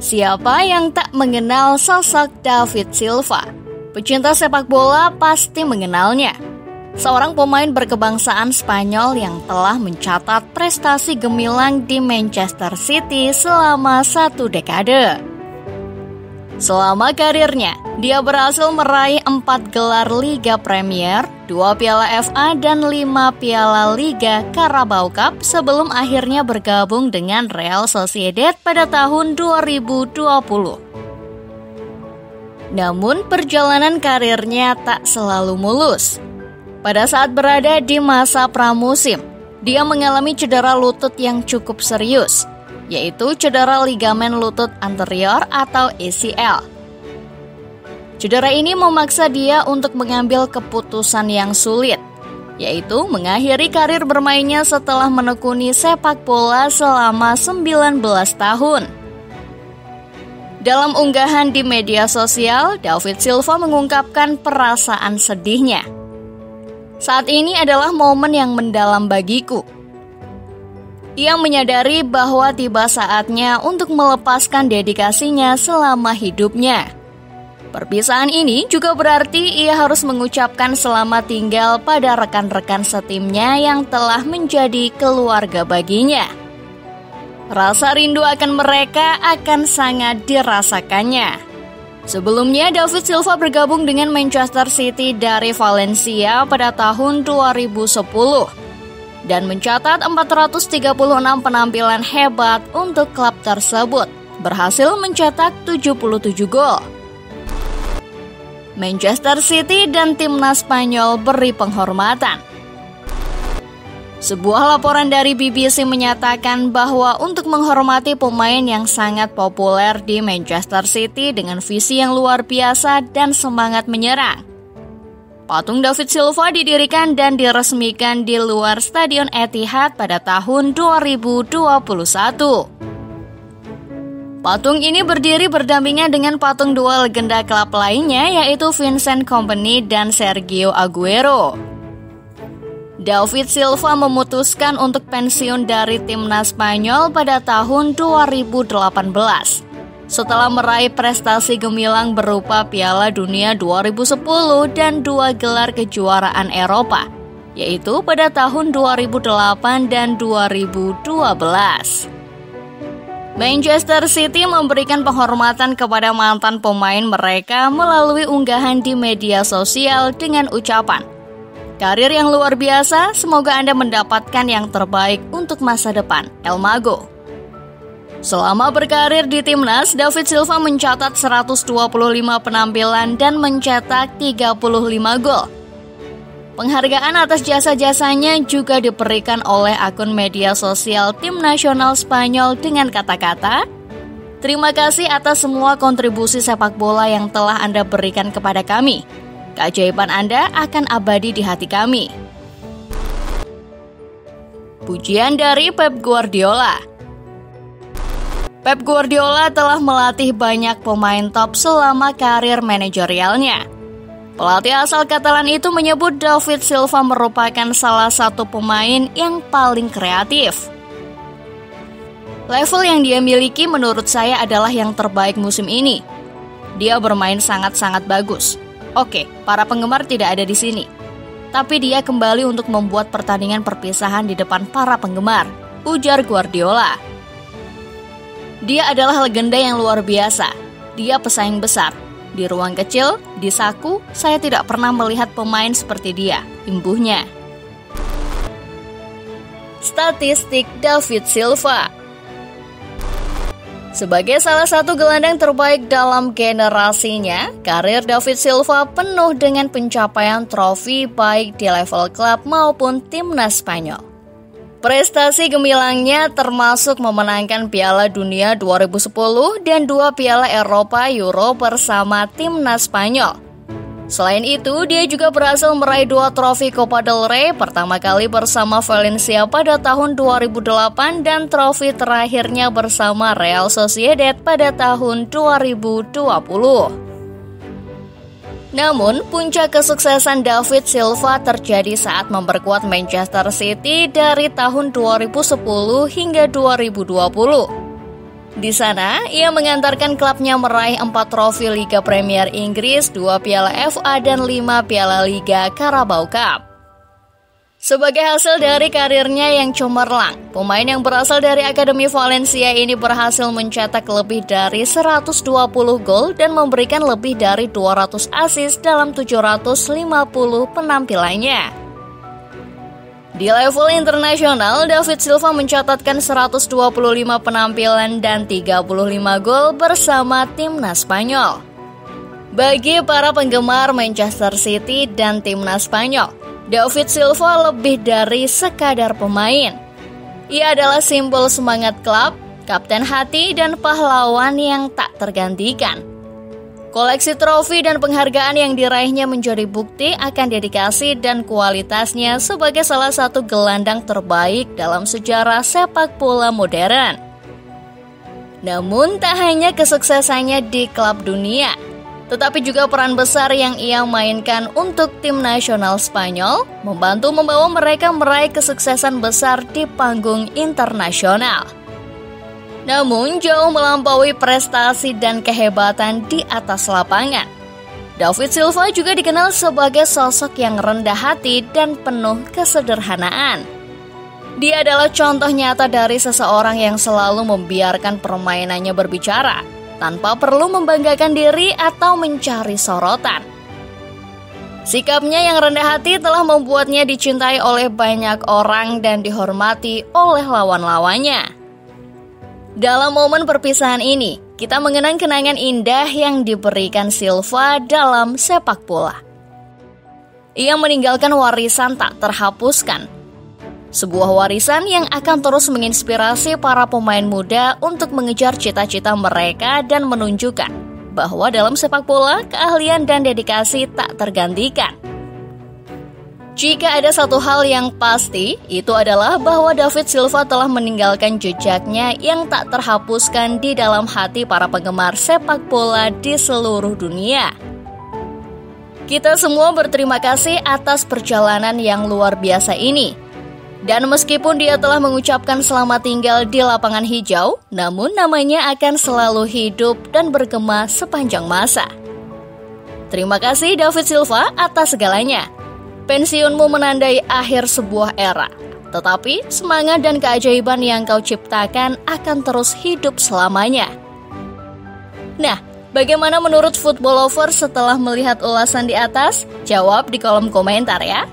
Siapa yang tak mengenal sosok David Silva? Pecinta sepak bola pasti mengenalnya. Seorang pemain berkebangsaan Spanyol yang telah mencatat prestasi gemilang di Manchester City selama 1 dekade. Selama karirnya, dia berhasil meraih 4 gelar Liga Premier, 2 Piala FA, dan 5 Piala Liga Carabao Cup sebelum akhirnya bergabung dengan Real Sociedad pada tahun 2020. Namun, perjalanan karirnya tak selalu mulus. Pada saat berada di masa pramusim, dia mengalami cedera lutut yang cukup serius, yaitu cedera ligamen lutut anterior atau ACL. Cedera ini memaksa dia untuk mengambil keputusan yang sulit, yaitu mengakhiri karir bermainnya setelah menekuni sepak bola selama 19 tahun. Dalam unggahan di media sosial, David Silva mengungkapkan perasaan sedihnya. Saat ini adalah momen yang mendalam bagiku. Ia menyadari bahwa tiba saatnya untuk melepaskan dedikasinya selama hidupnya. Perpisahan ini juga berarti ia harus mengucapkan selamat tinggal pada rekan-rekan setimnya yang telah menjadi keluarga baginya. Rasa rindu akan mereka akan sangat dirasakannya. Sebelumnya, David Silva bergabung dengan Manchester City dari Valencia pada tahun 2010. Dan mencatat 436 penampilan hebat untuk klub tersebut, berhasil mencetak 77 gol. Manchester City dan timnas Spanyol beri penghormatan. Sebuah laporan dari BBC menyatakan bahwa untuk menghormati pemain yang sangat populer di Manchester City dengan visi yang luar biasa dan semangat menyerang, patung David Silva didirikan dan diresmikan di luar Stadion Etihad pada tahun 2021. Patung ini berdiri berdampingan dengan patung dua legenda klub lainnya, yaitu Vincent Kompany dan Sergio Aguero. David Silva memutuskan untuk pensiun dari timnas Spanyol pada tahun 2018. Setelah meraih prestasi gemilang berupa Piala Dunia 2010 dan 2 gelar kejuaraan Eropa, yaitu pada tahun 2008 dan 2012. Manchester City memberikan penghormatan kepada mantan pemain mereka melalui unggahan di media sosial dengan ucapan, "Karir yang luar biasa, semoga Anda mendapatkan yang terbaik untuk masa depan, El Mago." Selama berkarir di timnas, David Silva mencatat 125 penampilan dan mencetak 35 gol. Penghargaan atas jasa-jasanya juga diberikan oleh akun media sosial tim nasional Spanyol dengan kata-kata, "Terima kasih atas semua kontribusi sepak bola yang telah Anda berikan kepada kami. Keajaiban Anda akan abadi di hati kami." Pujian dari Pep Guardiola. Pep Guardiola telah melatih banyak pemain top selama karir manajerialnya. Pelatih asal Catalan itu menyebut David Silva merupakan salah satu pemain yang paling kreatif. Level yang dia miliki menurut saya adalah yang terbaik musim ini. Dia bermain sangat-sangat bagus. Oke, para penggemar tidak ada di sini. Tapi dia kembali untuk membuat pertandingan perpisahan di depan para penggemar, ujar Guardiola. Dia adalah legenda yang luar biasa. Dia pesaing besar. Di ruang kecil, di saku, saya tidak pernah melihat pemain seperti dia, imbuhnya. Statistik David Silva. Sebagai salah satu gelandang terbaik dalam generasinya, karir David Silva penuh dengan pencapaian trofi baik di level klub maupun timnas Spanyol. Prestasi gemilangnya termasuk memenangkan Piala Dunia 2010 dan 2 Piala Eropa Euro bersama timnas Spanyol. Selain itu, dia juga berhasil meraih 2 trofi Copa del Rey, pertama kali bersama Valencia pada tahun 2008 dan trofi terakhirnya bersama Real Sociedad pada tahun 2020. Namun, puncak kesuksesan David Silva terjadi saat memperkuat Manchester City dari tahun 2010 hingga 2020. Di sana, ia mengantarkan klubnya meraih 4 trofi Liga Premier Inggris, 2 Piala FA, dan 5 Piala Liga Carabao Cup. Sebagai hasil dari karirnya yang cemerlang, pemain yang berasal dari Akademi Valencia ini berhasil mencetak lebih dari 120 gol dan memberikan lebih dari 200 assist dalam 750 penampilannya. Di level internasional, David Silva mencatatkan 125 penampilan dan 35 gol bersama timnas Spanyol. Bagi para penggemar Manchester City dan timnas Spanyol, David Silva lebih dari sekadar pemain. Ia adalah simbol semangat klub, kapten hati, dan pahlawan yang tak tergantikan. Koleksi trofi dan penghargaan yang diraihnya menjadi bukti akan dedikasi dan kualitasnya sebagai salah satu gelandang terbaik dalam sejarah sepak bola modern. Namun tak hanya kesuksesannya di klub dunia, tetapi juga peran besar yang ia mainkan untuk tim nasional Spanyol membantu membawa mereka meraih kesuksesan besar di panggung internasional. Namun jauh melampaui prestasi dan kehebatan di atas lapangan, David Silva juga dikenal sebagai sosok yang rendah hati dan penuh kesederhanaan. Dia adalah contoh nyata dari seseorang yang selalu membiarkan permainannya berbicara, tanpa perlu membanggakan diri atau mencari sorotan. Sikapnya yang rendah hati telah membuatnya dicintai oleh banyak orang dan dihormati oleh lawan-lawannya. Dalam momen perpisahan ini, kita mengenang kenangan indah yang diberikan Silva dalam sepak bola. Ia meninggalkan warisan tak terhapuskan, sebuah warisan yang akan terus menginspirasi para pemain muda untuk mengejar cita-cita mereka dan menunjukkan bahwa dalam sepak bola, keahlian dan dedikasi tak tergantikan. Jika ada satu hal yang pasti, itu adalah bahwa David Silva telah meninggalkan jejaknya yang tak terhapuskan di dalam hati para penggemar sepak bola di seluruh dunia. Kita semua berterima kasih atas perjalanan yang luar biasa ini. Dan meskipun dia telah mengucapkan selamat tinggal di lapangan hijau, namun namanya akan selalu hidup dan bergema sepanjang masa. Terima kasih David Silva atas segalanya. Pensiunmu menandai akhir sebuah era, tetapi semangat dan keajaiban yang kau ciptakan akan terus hidup selamanya. Nah, bagaimana menurut football lover setelah melihat ulasan di atas? Jawab di kolom komentar ya.